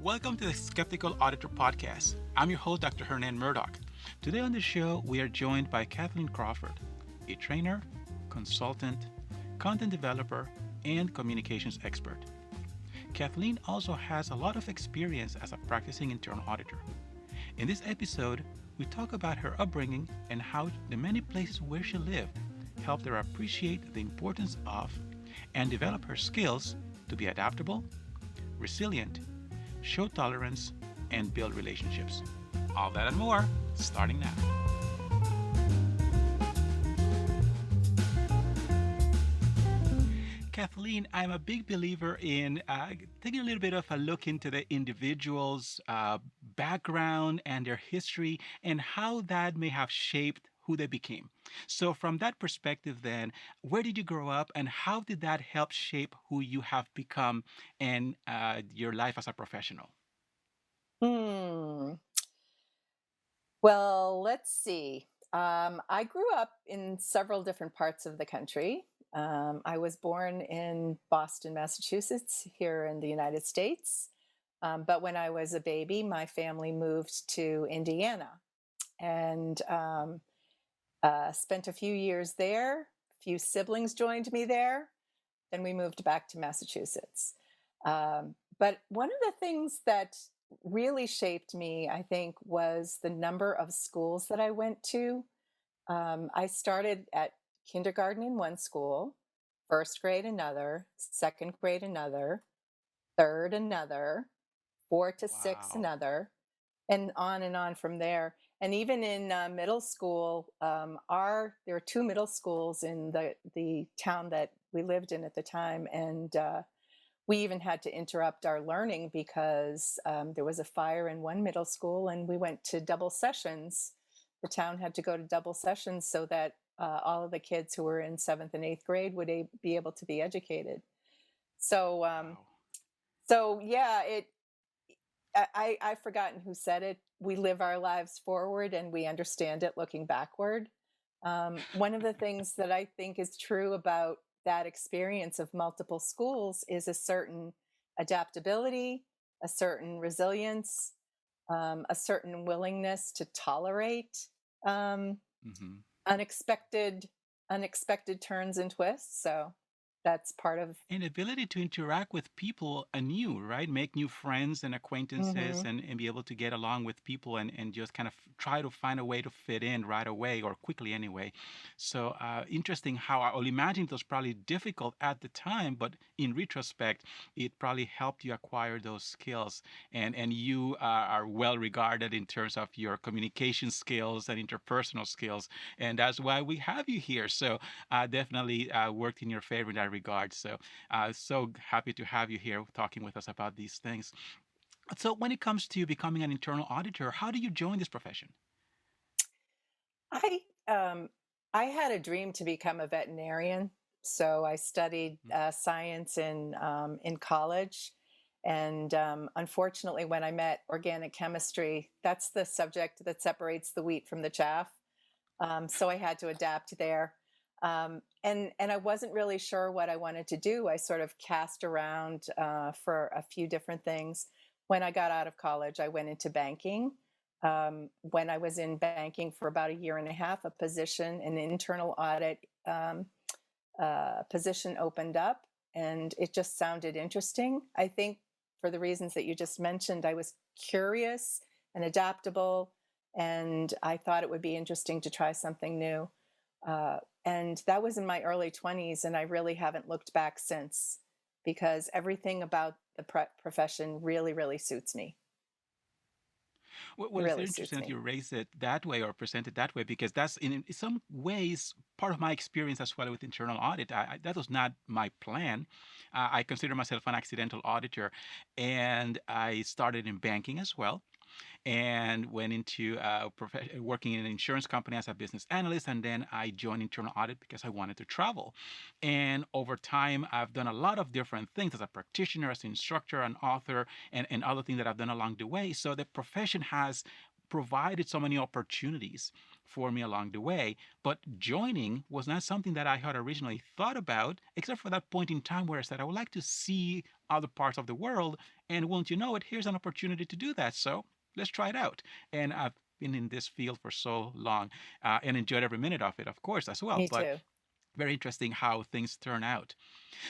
Welcome to the Skeptical Auditor podcast. I'm your host, Dr. Hernan Murdock. Today on the show, we are joined by Kathleen Crawford, a trainer, consultant, content developer, and communications expert. Kathleen also has a lot of experience as a practicing internal auditor. In this episode, we talk about her upbringing and how the many places where she lived helped her appreciate the importance of and develop her skills to be adaptable, resilient, show tolerance, and build relationships. All that and more, starting now. Kathleen, I'm a big believer in taking a little bit of a look into the individual's background and their history and how that may have shaped who they became. So, from that perspective, then, where did you grow up and how did that help shape who you have become and your life as a professional? Hmm. Well, let's see. I grew up in several different parts of the country. I was born in Boston, Massachusetts, here in the United States. But when I was a baby, my family moved to Indiana and spent a few years there. A few siblings joined me there. Then we moved back to Massachusetts. But one of the things that really shaped me, I think, was the number of schools that I went to. I started at kindergarten in one school, first grade another, second grade another, third another, four to six Wow. another, and on from there. And even in middle school, there were two middle schools in the town that we lived in at the time, and we even had to interrupt our learning because there was a fire in one middle school, and we went to double sessions. The town had to go to double sessions so that all of the kids who were in seventh and eighth grade would be able to be educated. So, Wow. so yeah, I've forgotten who said it. We live our lives forward and we understand it looking backward. One of the things that I think is true about that experience of multiple schools is a certain adaptability, a certain resilience, a certain willingness to tolerate um, Hmm. unexpected unexpected turns and twists. So that's part of. And ability to interact with people anew, right? Make new friends and acquaintances Mhm. and be able to get along with people and just kind of try to find a way to fit in right away or quickly anyway. So interesting how I will imagine it was probably difficult at the time, but in retrospect, it probably helped you acquire those skills. And you are well regarded in terms of your communication skills and interpersonal skills. And that's why we have you here. So definitely worked in your favor in that regard. So happy to have you here talking with us about these things. So, when it comes to becoming an internal auditor, how do you join this profession? I um, I had a dream to become a veterinarian, so I studied science in college. And unfortunately, when I met organic chemistry, that's the subject that separates the wheat from the chaff. So I had to adapt there. And I wasn't really sure what I wanted to do. I sort of cast around for a few different things. When I got out of college, I went into banking. When I was in banking for about a year and a half, an internal audit position opened up, and it just sounded interesting. I think for the reasons that you just mentioned, I was curious and adaptable, and I thought it would be interesting to try something new. And that was in my early 20s, and I really haven't looked back since because everything about the profession really, really suits me. It Well, it's really very suits interesting that me. you raise it that way or present it that way because that's in some ways part of my experience as well with internal audit. That was not my plan. I consider myself an accidental auditor, and I started in banking as well and went into working in an insurance company as a business analyst. And then I joined internal audit because I wanted to travel. And over time, I've done a lot of different things as a practitioner, as an instructor, an author, and other things that I've done along the way. So the profession has provided so many opportunities for me along the way. But joining was not something that I had originally thought about, except for that point in time where I said I would like to see other parts of the world And won't you know it, here's an opportunity to do that. So let's try it out. And I've been in this field for so long and enjoyed every minute of it, of course, as well. Me But too. very interesting how things turn out.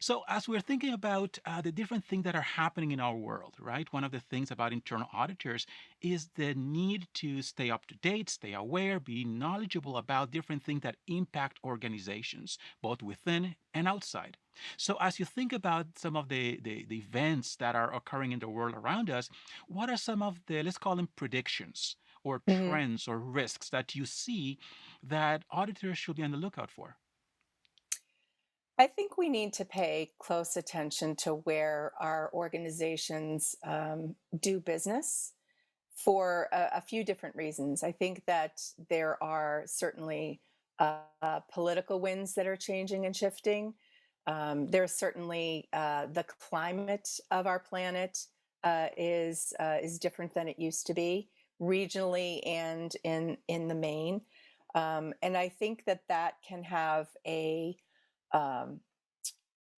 So, as we're thinking about the different things that are happening in our world, right? One of the things about internal auditors is the need to stay up to date, stay aware, be knowledgeable about different things that impact organizations, both within and outside. So, as you think about some of the events that are occurring in the world around us, what are some of the, let's call them predictions or Mhm. trends or risks that you see that auditors should be on the lookout for? I think we need to pay close attention to where our organizations do business for a few different reasons. I think that there are certainly political winds that are changing and shifting. There's certainly the climate of our planet is different than it used to be regionally and in the main. And I think that um,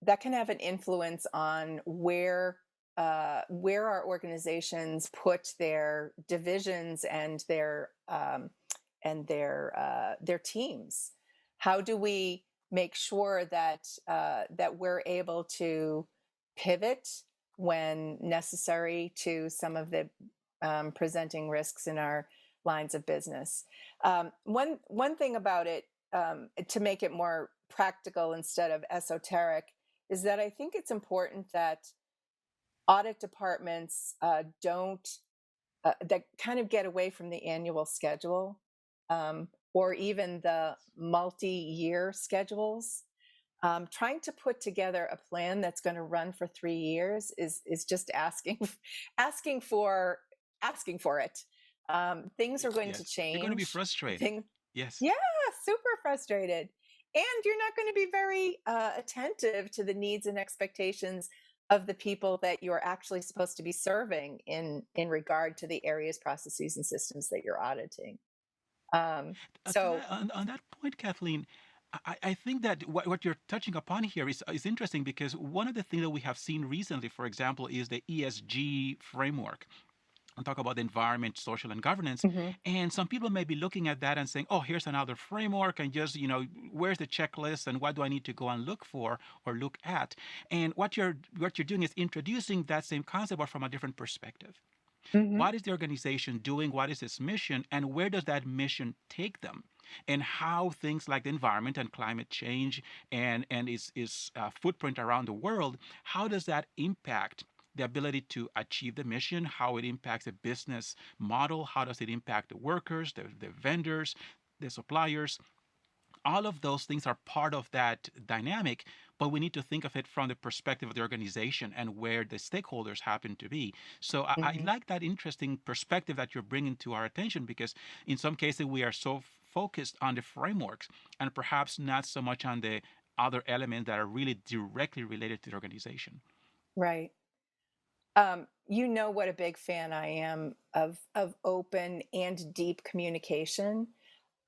that can have an influence on where our organizations put their divisions and their teams. How do we make sure that we're able to pivot when necessary to some of the presenting risks in our lines of business? One thing about it, to make it more practical instead of esoteric, is that I think it's important that audit departments don't that kind of get away from the annual schedule, or even the multi-year schedules. Trying to put together a plan that's going to run for 3 years is just asking for asking for it. Things are going to Yes, you're going to be change. frustrated. Things, Yes. yeah, super frustrated. And you're not going to be very attentive to the needs and expectations of the people that you're actually supposed to be serving in regard to the areas, processes, and systems that you're auditing. To So, that, on that point, Kathleen, I think that what you're touching upon here is interesting because one of the things that we have seen recently, for example, is the ESG framework. And talk about the environment, social, and governance. mhm, And some people may be looking at that and saying, "Oh, here's another framework, and just where's the checklist, and what do I need to go and look for or look at?" And what you're doing is introducing that same concept, but from a different perspective. mhm, What is the organization doing? What is its mission? And where does that mission take them? And how things like the environment and climate change and its footprint around the world, how does that impact the ability to achieve the mission? How it impacts the business model? How does it impact the workers, the vendors, the suppliers? All of those things are part of that dynamic, but we need to think of it from the perspective of the organization and where the stakeholders happen to be. So I mhm. like that interesting perspective that you're bringing to our attention because in some cases we are so focused on the frameworks and perhaps not so much on the other elements that are really directly related to the organization. Right. You know what a big fan I am of open and deep communication.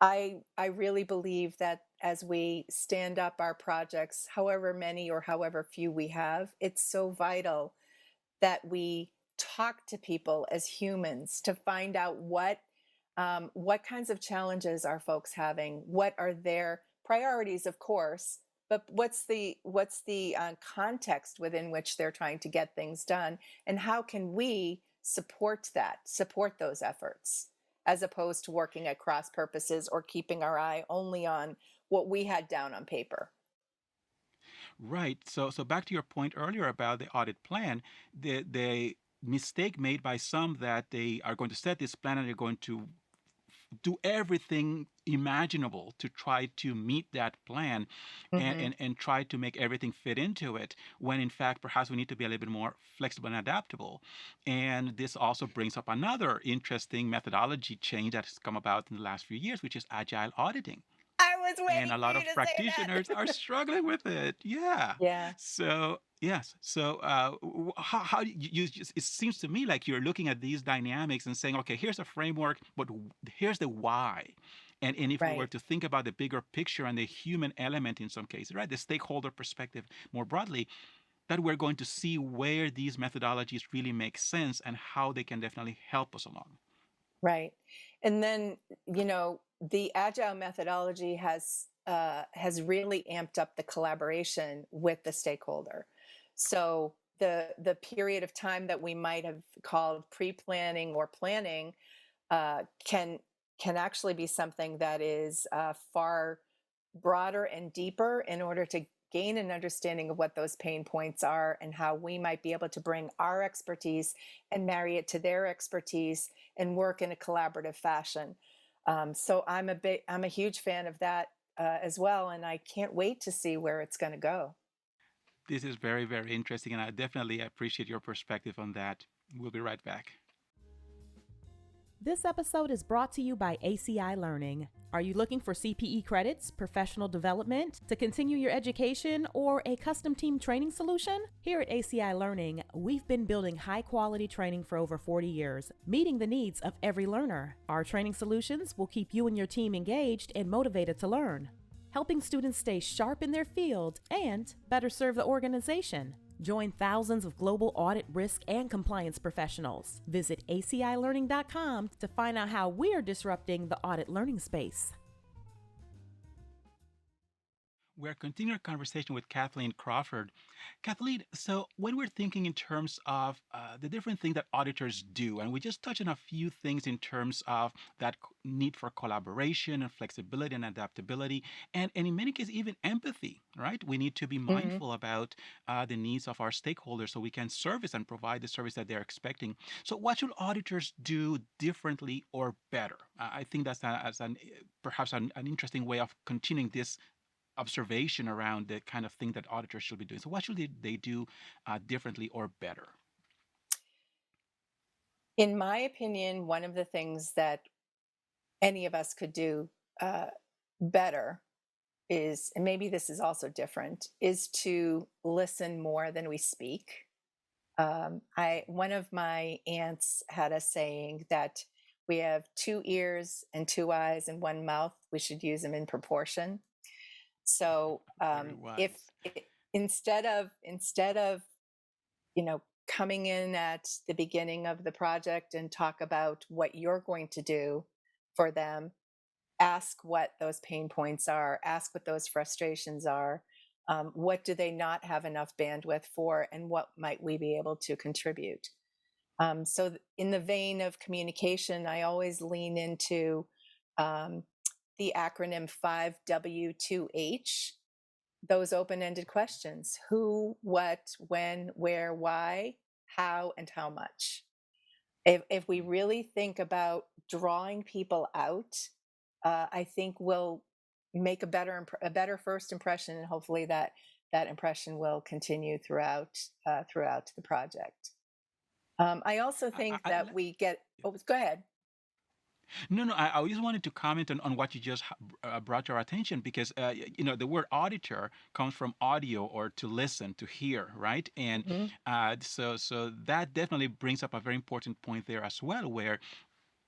I really believe that as we stand up our projects, however many or however few we have, it's so vital that we talk to people as humans to find out what kinds of challenges are folks having, what are their priorities, of course, but what's the context within which they're trying to get things done, and how can we support those efforts, as opposed to working at cross purposes or keeping our eye only on what we had down on paper. Right. So back to your point earlier about the audit plan, the mistake made by some that they are going to set this plan and they're going to do everything imaginable to try to meet that plan and, Hmm. and, and try to make everything fit into it when in fact perhaps we need to be a little bit more flexible and adaptable. And this also brings up another interesting methodology change that has come about in the last few years, which is agile auditing, I was and waiting a for lot you of to say practitioners are that. struggling with it. Yeah. Yeah. So yes. So how it seems to me like you're looking at these dynamics and saying, okay, here's a framework, but here's the why. And if we were Right. to think about the bigger picture and the human element in some cases, right, the stakeholder perspective more broadly, that we're going to see where these methodologies really make sense and how they can definitely help us along. Right. And then, the agile methodology has really amped up the collaboration with the stakeholder. So the period of time that we might have called pre-planning or planning can actually be something that is far broader and deeper in order to gain an understanding of what those pain points are and how we might be able to bring our expertise and marry it to their expertise and work in a collaborative fashion. So I'm a huge fan of that as well, and I can't wait to see where it's going to go. This is very, very interesting, and I definitely appreciate your perspective on that. We'll be right back. This episode is brought to you by ACI Learning. Are you looking for CPE credits, professional development, to continue your education, or a custom team training solution? Here at ACI Learning, we've been building high-quality training for over 40 years, meeting the needs of every learner. Our training solutions will keep you and your team engaged and motivated to learn, helping students stay sharp in their field and better serve the organization. Join thousands of global audit, risk, and compliance professionals. Visit acilearning.com to find out how we're disrupting the audit learning space. We're continuing our conversation with Kathleen Crawford. Kathleen, so when we're thinking in terms of the different things that auditors do, and we just touched on a few things in terms of that need for collaboration and flexibility and adaptability, and in many cases, even empathy, right? We need to be Mhm. mindful about the needs of our stakeholders so we can service and provide the service that they're expecting. So, what should auditors do differently or better? I think that's perhaps an interesting way of continuing this observation around the kind of thing that auditors should be doing. So, what should they do differently or better? In my opinion, one of the things that any of us could do uh, better is, and maybe this is also different, is to listen more than we speak. I One of my aunts had a saying that we have two ears and two eyes and one mouth. We should use them in proportion. So Very if wise. instead of coming in at the beginning of the project and talk about what you're going to do for them, ask what those pain points are, ask what those frustrations are, what do they not have enough bandwidth for, and what might we be able to contribute. In the vein of communication, I always lean into um, the acronym 5W2H, those open ended questions: who, what, when, where, why, how, and how much. If we really think about drawing people out, I think we'll make a better first impression, and hopefully that impression will continue throughout the project. I also think I, that we get. Oh, go ahead. no, no, I always wanted to comment on what you just brought to our attention because, the word auditor comes from audio or to listen, to hear, right? And Mhm. so that definitely brings up a very important point there as well, where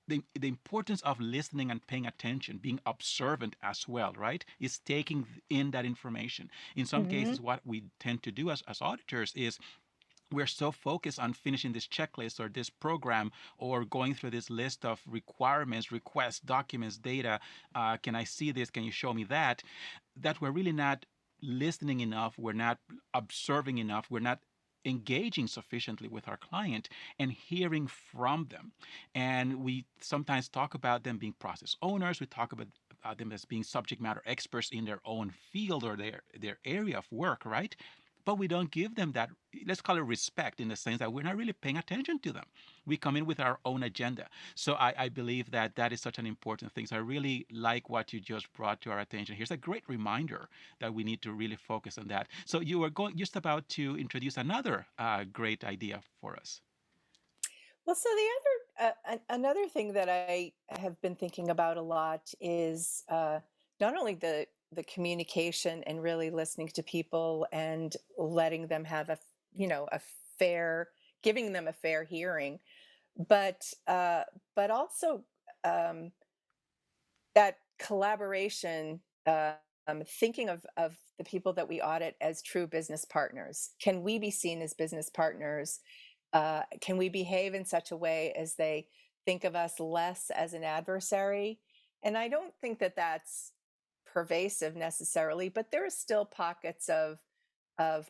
the importance of listening and paying attention, being observant as well, right, is taking in that information. In some cases, Mhm. what we tend to do as auditors is we're so focused on finishing this checklist or this program or going through this list of requirements, requests, documents, data. Can I see this? Can you show me that? That we're really not listening enough. We're not observing enough. We're not engaging sufficiently with our client and hearing from them. And we sometimes talk about them being process owners. We talk about them as being subject matter experts in their own field or their area of work, right? But we don't give them that, let's call it respect, in the sense that we're not really paying attention to them. We come in with our own agenda. So I believe that that is such an important thing. So I really like what you just brought to our attention. Here's a great reminder that we need to really focus on that. So you were going just about to introduce another great idea for us. Well, so another thing that I have been thinking about a lot is not only the communication and really listening to people and letting them have a fair, giving them a fair hearing, but also um, that collaboration. thinking of the people that we audit as true business partners. Can we be seen as business partners? Can we behave in such a way as they think of us less as an adversary? And I don't think that that's pervasive necessarily, but there are still pockets of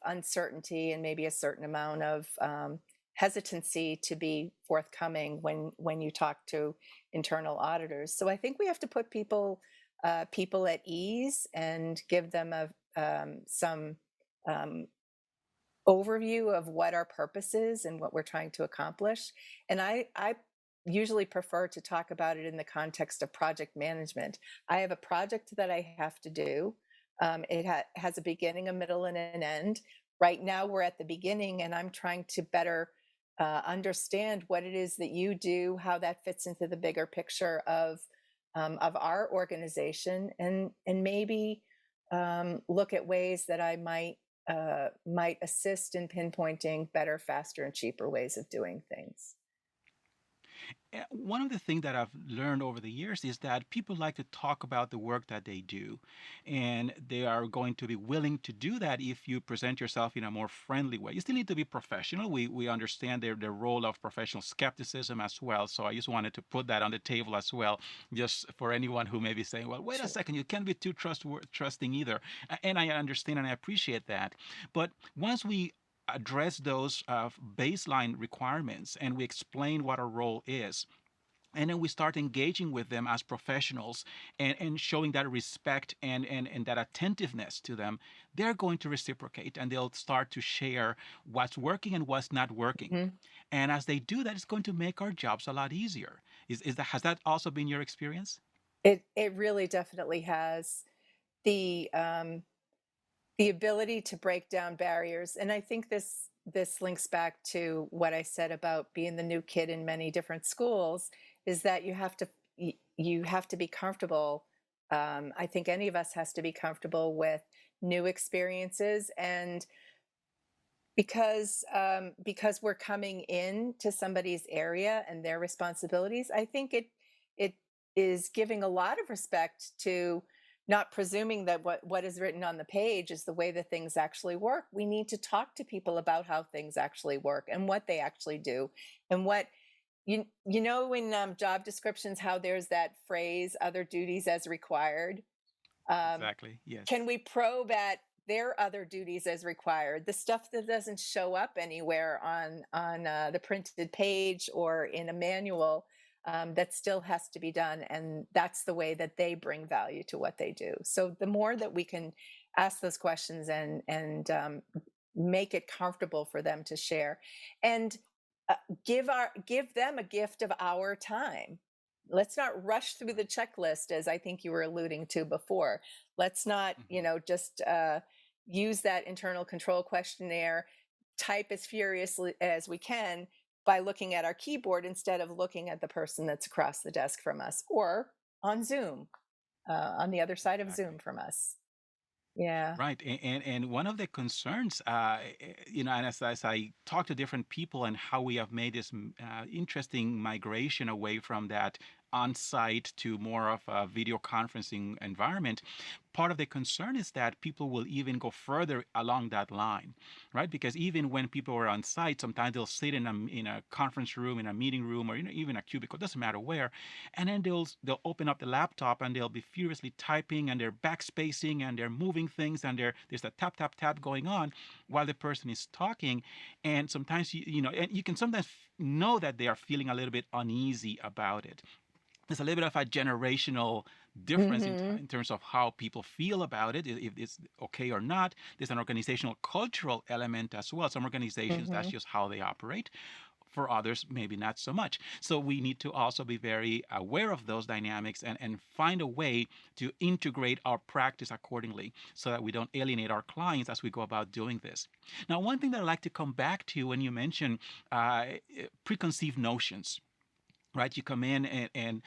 uncertainty and maybe a certain amount of hesitancy to be forthcoming when you talk to internal auditors. So I think we have to put people at ease and give them some um, overview of what our purpose is and what we're trying to accomplish. And I usually prefer to talk about it in the context of project management. I have a project that I have to do. It has a beginning, a middle, and an end. Right now, we're at the beginning, and I'm trying to better understand what it is that you do, how that fits into the bigger picture of our organization, and maybe look at ways that I might assist in pinpointing better, faster, and cheaper ways of doing things. One of the things that I've learned over the years is that people like to talk about the work that they do, and they are going to be willing to do that if you present yourself in a more friendly way. You still need to be professional. We understand their role of professional skepticism as well. So I just wanted to put that on the table as well, just for anyone who may be saying, "Well, wait a Sure. second, you can't be too trusting either." And I understand and I appreciate that. But once we address those baseline requirements and we explain what our role is, and then we start engaging with them as professionals, and showing that respect and that attentiveness to them, they're going to reciprocate and they'll start to share what's working and what's not working. Mhm. And as they do that, it's going to make our jobs a lot easier. Has that also been your experience? It really definitely has the um, the ability to break down barriers, and I think this links back to what I said about being the new kid in many different schools. Is that you have to be comfortable. I think any of us has to be comfortable with new experiences, and because we're coming in to somebody's area and their responsibilities, I think it is giving a lot of respect to not presuming that what is written on the page is the way that things actually work. We need to talk to people about how things actually work and what they actually do, and what you know in job descriptions, how there's that phrase, other duties as required. um, Exactly. can Yes. we probe at their other duties as required, the stuff that doesn't show up anywhere on the printed page or in a manual, that still has to be done, and that's the way that they bring value to what they do. So the more that we can ask those questions and make it comfortable for them to share, and uh, give them a gift of our time. Let's not rush through the Right. checklist, as I think you were alluding to before. Let's not, Mhm. just use that internal control questionnaire, type as furiously as we can by looking at our keyboard instead of looking at the person that's across the desk from us, or on Zoom, on the other side of Zoom Exactly. from us. Yeah. Right, and one of the concerns, and as I talk to different people and how we have made this interesting migration away from that on-site to more of a video conferencing environment, part of the concern is that people will even go further along that line, right? Because even when people are on site, sometimes they'll sit in a conference room, in a meeting room, or even a cubicle, doesn't matter where, and then they'll open up the laptop and they'll be furiously typing and they're backspacing and they're moving things and there's a tap tap tap going on while the person is talking. And sometimes and you can sometimes know that they are feeling a little bit uneasy about it. There's a little bit of a generational difference Hmm. in terms of how people feel about it, if it's okay or not. There's an organizational cultural element as well. Some organizations, that's Hmm. just how they operate. For others, maybe not so much. So we need to also be very aware of those dynamics, and find a way to integrate our practice accordingly so that we don't alienate our clients as we go about doing this. Now, one thing that I'd like to come back to when you mention uh, preconceived notions. right? You come in and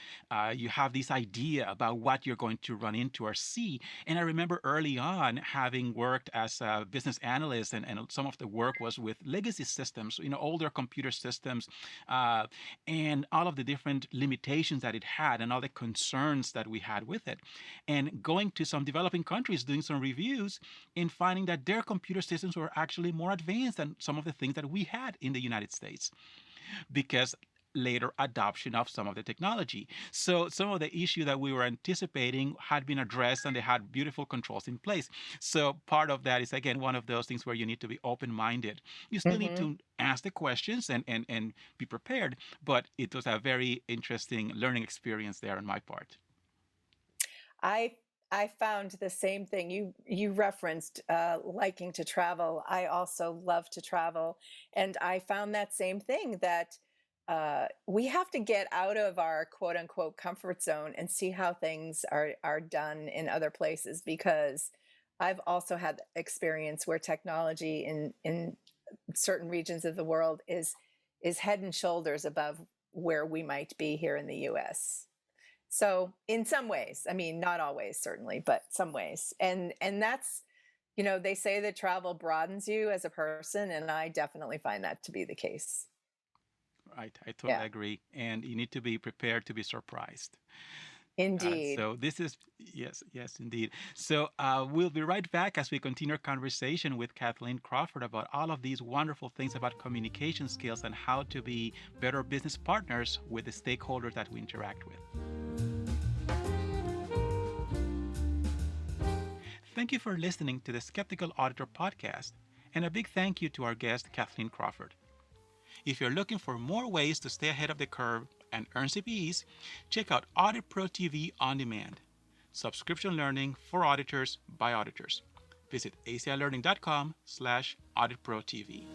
you have this idea about what you're going to run into or see. And I remember early on having worked as a business analyst, and some of the work was with legacy systems, older computer systems, uh, and all of the different limitations that it had and all the concerns that we had with it. And going to some developing countries, doing some reviews, and finding that their computer systems were actually more advanced than some of the things that we had in the United States, because later adoption of some of the technology. So some of the issue that we were anticipating had been addressed, and they had beautiful controls in place. So part of that is, again, one of those things where you need to be open-minded. You still need Hmm. to ask the questions and be prepared, but it was a very interesting learning experience there on my part. I I found the same thing. You referenced liking to travel. I also love to travel, and I found that same thing, that we have to get out of our quote unquote comfort zone and see how things are done in other places, because I've also had experience where technology in certain regions of the world is head and shoulders above where we might be here in the US. So in some ways, I mean, not always certainly, but some ways. And that's, they say that travel broadens you as a person, and I definitely find that to be the case. Right, I totally Yeah, agree. And you need to be prepared to be surprised. indeed. So this is, yes, yes, indeed. So we'll be right back as we continue our conversation with Kathleen Crawford about all of these wonderful things about communication skills and how to be better business partners with the stakeholders that we interact with. Thank you for listening to the Skeptical Auditor podcast, and a big thank you to our guest, Kathleen Crawford. If you're looking for more ways to stay ahead of the curve and earn CPEs, check out Audit Pro TV On Demand, subscription learning for auditors by auditors. Visit acilearning.com/auditprotv.